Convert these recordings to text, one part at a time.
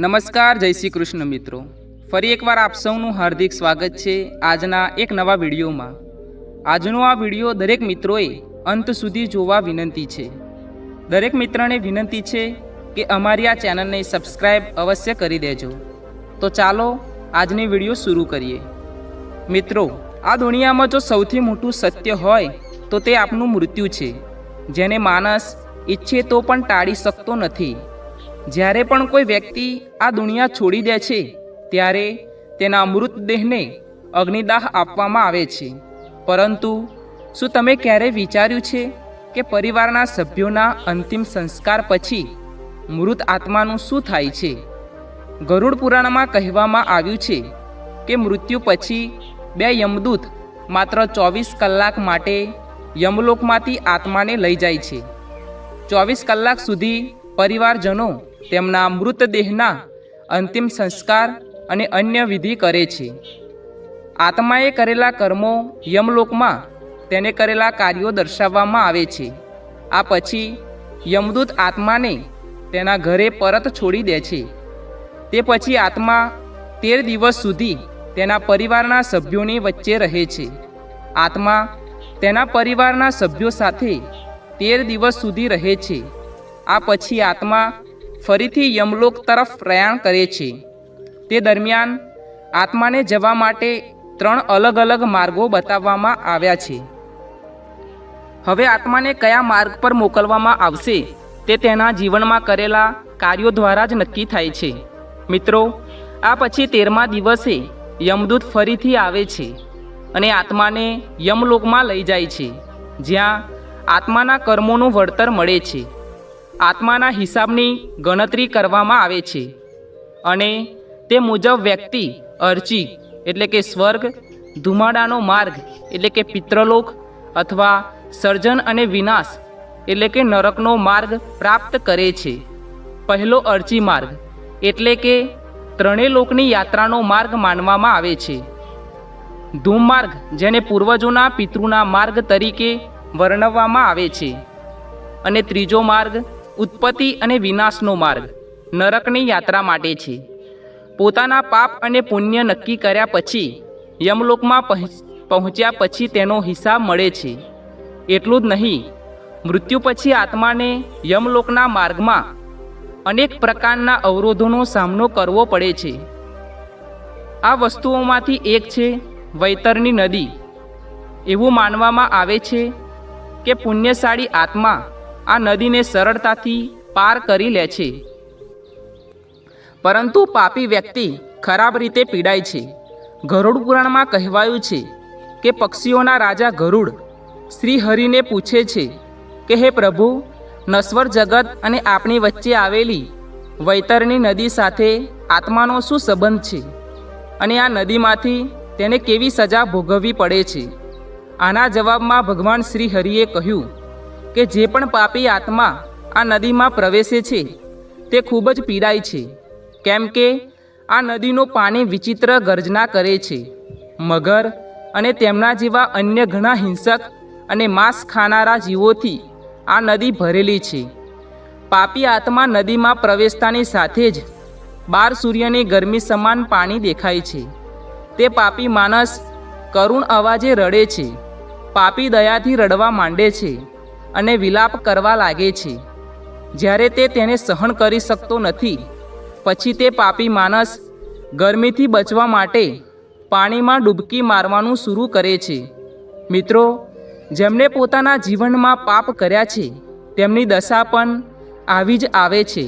નમસ્કાર, જય શ્રી કૃષ્ણ મિત્રો. ફરી એકવાર આપ સૌનું હાર્દિક સ્વાગત છે આજના એક નવા વિડીયોમાં. આજનો આ વિડીયો દરેક મિત્રોએ અંત સુધી જોવા વિનંતી છે. દરેક મિત્રને વિનંતી છે કે અમારી આ ચેનલને સબસ્ક્રાઈબ અવશ્ય કરી દેજો. તો ચાલો આજની વિડીયો શરૂ કરીએ. મિત્રો, આ દુનિયામાં જો સૌથી મોટું સત્ય હોય તો તે આપનું મૃત્યુ છે, જેને માણસ ઈચ્છે તો પણ ટાળી શકતો નથી. જ્યારે પણ કોઈ વ્યક્તિ આ દુનિયા છોડી દે છે ત્યારે તેના મૃતદેહને અગ્નિદાહ આપવામાં આવે છે. પરંતુ શું તમે ક્યારેય વિચાર્યું છે કે પરિવારના સભ્યોના અંતિમ સંસ્કાર પછી મૃત આત્માનું શું થાય છે? ગરુડ પુરાણમાં કહેવામાં આવ્યું છે કે મૃત્યુ પછી બે યમદૂત માત્ર 24 કલાક માટે યમલોકમાંથી આત્માને લઈ જાય છે. 24 કલાક સુધી પરિવારજનો તેમના મૃતદેહના અંતિમ સંસ્કાર અને અન્ય વિધિ કરે છે. આત્માએ કરેલા કર્મો યમલોકમાં તેને કરેલા કાર્યો દર્શાવવામાં આવે છે. આ પછી યમદૂત આત્માને તેના ઘરે પરત છોડી દે છે. તે પછી આત્મા 13 દિવસ સુધી તેના પરિવારના સભ્યોની વચ્ચે રહે છે. આત્મા તેના પરિવારના સભ્યો સાથે 13 દિવસ સુધી રહે છે. આ પછી આત્મા ફરીથી યમલોક તરફ પ્રયાણ કરે છે. તે દરમિયાન આત્માને જવા માટે 3 અલગ અલગ માર્ગો બતાવવામાં આવ્યા છે. હવે આત્માને કયા માર્ગ પર મોકલવામાં આવશે તે તેના જીવનમાં કરેલા કાર્યો દ્વારા જ નક્કી થાય છે. મિત્રો, આ પછી 13મા દિવસે યમદૂત ફરીથી આવે છે અને આત્માને યમલોકમાં લઈ જાય છે, જ્યાં આત્માના કર્મોનું વળતર મળે છે. આત્માના હિસાબની ગણતરી કરવામાં આવે છે અને તે મુજબ વ્યક્તિ અર્ચી એટલે કે સ્વર્ગ, ધુમાડાનો માર્ગ એટલે કે પિતૃલોક અથવા સર્જન અને વિનાશ એટલે કે નરકનો માર્ગ પ્રાપ્ત કરે છે. પહેલો અર્ચી માર્ગ એટલે કે ત્રણેય લોકની યાત્રાનો માર્ગ માનવામાં આવે છે. ધૂમ માર્ગ, જેને પૂર્વજોના પિતૃના માર્ગ તરીકે વર્ણવવામાં આવે છે. અને ત્રીજો માર્ગ ઉત્પત્તિ અને વિનાશનો માર્ગ નરકની યાત્રા માટે છે. પોતાના પાપ અને પુણ્ય નક્કી કર્યા પછી યમલોકમાં પહોંચ્યા પછી તેનો હિસાબ મળે છે. એટલું જ નહીં, મૃત્યુ પછી આત્માને યમલોકના માર્ગમાં અનેક પ્રકારના અવરોધોનો સામનો કરવો પડે છે. આ વસ્તુઓમાંથી એક છે વૈતરણી નદી. એવું માનવામાં આવે છે કે પુણ્યશાળી આત્મા આ નદીને સરળતાથી પાર કરી લે છે, પરંતુ પાપી વ્યક્તિ ખરાબ રીતે પીડાય છે. ગરુડ પુરાણમાં કહેવાયું છે કે પક્ષીઓના રાજા ગરુડ શ્રી હરિને પૂછે છે કે હે પ્રભુ, નશ્વર જગત અને આપણી વચ્ચે આવેલી વૈતરણી નદી સાથે આત્માનો શું સંબંધ છે અને આ નદીમાંથી તેને કેવી સજા ભોગવવી પડે છે? આના જવાબમાં ભગવાન શ્રી હરિએ કહ્યું કે જે પણ પાપી આત્મા આ નદીમાં પ્રવેશે છે તે ખૂબ જ પીડાય છે, કેમ કે આ નદીનું પાણી વિચિત્ર ગર્જના કરે છે. મગર અને તેમના જેવા અન્ય ઘણા હિંસક અને માંસ ખાનારા જીવોથી આ નદી ભરેલી છે. પાપી આત્મા નદીમાં પ્રવેશતાની સાથે જ 12 સૂર્યની ગરમી સમાન પાણી દેખાય છે. તે પાપી માણસ કરુણ અવાજે રડે છે. પાપી દયાથી રડવા માંડે છે અને વિલાપ કરવા લાગે છે. જ્યારે તે તેને સહન કરી શકતો નથી, પછી તે પાપી માણસ ગરમીથી બચવા માટે પાણીમાં ડૂબકી મારવાનું શરૂ કરે છે. મિત્રો, જેમણે પોતાના જીવનમાં પાપ કર્યા છે તેમની દશા પણ આવી જ આવે છે.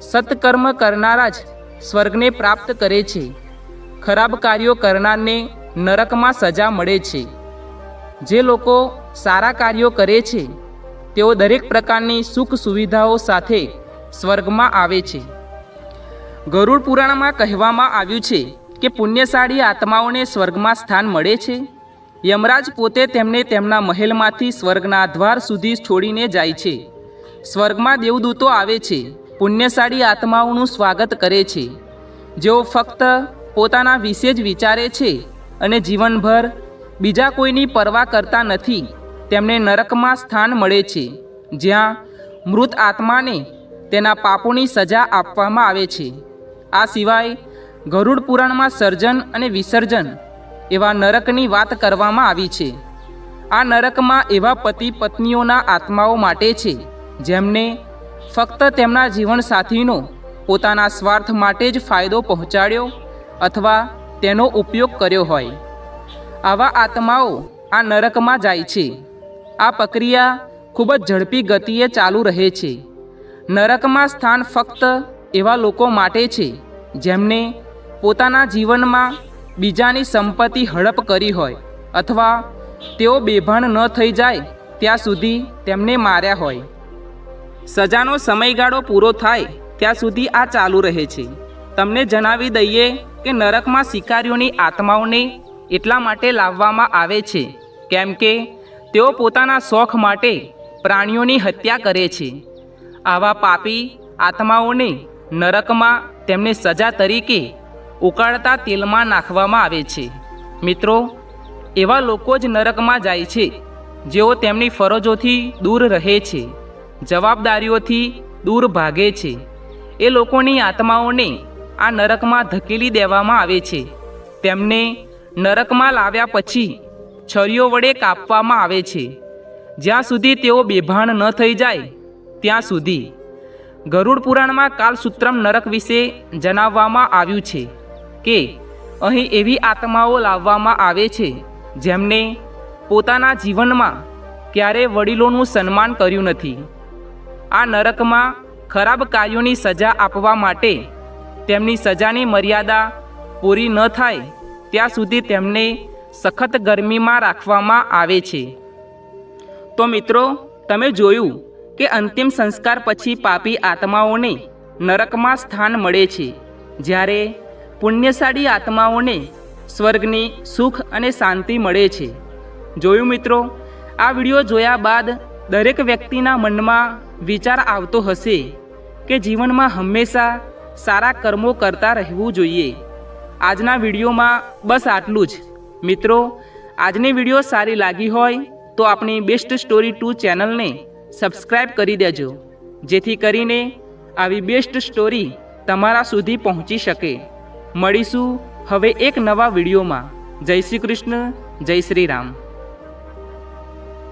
સત્કર્મ કરનારા જ સ્વર્ગને પ્રાપ્ત કરે છે. ખરાબ કાર્યો કરનારને નરકમાં સજા મળે છે. જે લોકો સારા કાર્યો કરે છે તેઓ દરેક પ્રકારની સુખ સુવિધાઓ સાથે સ્વર્ગમાં આવે છે. ગરુડ પુરાણમાં કહેવામાં આવ્યું છે કે પુણ્યશાળી આત્માઓને સ્વર્ગમાં સ્થાન મળે છે. યમરાજ પોતે તેમને તેમના મહેલમાંથી સ્વર્ગના દ્વાર સુધી છોડીને જાય છે. સ્વર્ગમાં દેવદૂતો આવે છે, પુણ્યશાળી આત્માઓનું સ્વાગત કરે છે. જેઓ ફક્ત પોતાના વિશે જ વિચારે છે અને જીવનભર બીજા કોઈની પરવા કરતા નથી, તેમને નરકમાં સ્થાન મળે છે, જ્યાં મૃત આત્માને તેના પાપોની સજા આપવામાં આવે છે. આ સિવાય ગરુડ પુરાણમાં સર્જન અને વિસર્જન એવા નરકની વાત કરવામાં આવી છે. આ નરકમાં એવા પતિ પત્નીઓના આત્માઓ માટે છે જેમને ફક્ત તેમના જીવનસાથીનો પોતાના સ્વાર્થ માટે જ ફાયદો પહોંચાડ્યો અથવા તેનો ઉપયોગ કર્યો હોય. આવા આત્માઓ આ નરકમાં જાય છે. આ પ્રક્રિયા ખૂબ જ ઝડપી ગતિએ ચાલુ રહે છે. નરકમાં સ્થાન ફક્ત એવા લોકો માટે છે જેમને પોતાના જીવનમાં બીજાની સંપત્તિ હડપ કરી હોય અથવા તેઓ બેભાન ન થઈ જાય ત્યાં સુધી તેમને માર્યા હોય. સજાનો સમયગાળો પૂરો થાય ત્યાં સુધી આ ચાલુ રહે છે. તમને જણાવી દઈએ કે નરકમાં શિકારીઓની આત્માઓને એટલા માટે લાવવામાં આવે છે કેમ કે તેઓ પોતાના શોખ માટે પ્રાણીઓની હત્યા કરે છે. આવા પાપી આત્માઓને નરકમાં તેમને સજા તરીકે ઉકળતા તેલમાં નાખવામાં આવે છે. મિત્રો, એવા લોકો જ નરકમાં જાય છે જેઓ તેમની ફરજોથી દૂર રહે છે, જવાબદારીઓથી દૂર ભાગે છે. એ લોકોની આત્માઓને આ નરકમાં ધકેલી દેવામાં આવે છે. તેમને નરકમાં લાવ્યા પછી છરીઓ વડે કાપવામાં આવે છે જ્યાં સુધી તેઓ બેભાન ન થઈ જાય ત્યાં સુધી. ગરુડ પુરાણમાં કાલસૂત્રમ નરક વિશે જણાવવામાં આવ્યું છે કે અહીં એવી આત્માઓ લાવવામાં આવે છે જેમને પોતાના જીવનમાં ક્યારેય વડીલોનું સન્માન કર્યું નથી. આ નરકમાં ખરાબ કાર્યોની સજા આપવા માટે તેમની સજાની મર્યાદા પૂરી ન થાય ત્યાં સુધી તેમને સખત ગરમીમાં રાખવામાં આવે છે. તો મિત્રો, તમે જોયું કે અંતિમ સંસ્કાર પછી પાપી આત્માઓને નરકમાં સ્થાન મળે છે જ્યારે પુણ્યશાળી આત્માઓને સ્વર્ગની સુખ અને શાંતિ મળે છે. જોયું મિત્રો, આ વિડીયો જોયા બાદ દરેક વ્યક્તિના મનમાં વિચાર આવતો હશે કે જીવનમાં હંમેશા સારા કર્મો કરતા રહેવું જોઈએ. આજના વિડીયોમાં બસ આટલું જ. મિત્રો, આજની વિડીયો સારી લાગી હોય તો આપણી બેસ્ટ સ્ટોરી 2 ચેનલને સબસ્ક્રાઈબ કરી દેજો જેથી કરીને આવી બેસ્ટ સ્ટોરી તમારા સુધી પહોંચી શકે. મળીશું હવે એક નવા વિડીયોમાં. જય શ્રી કૃષ્ણ, જય શ્રી રામ.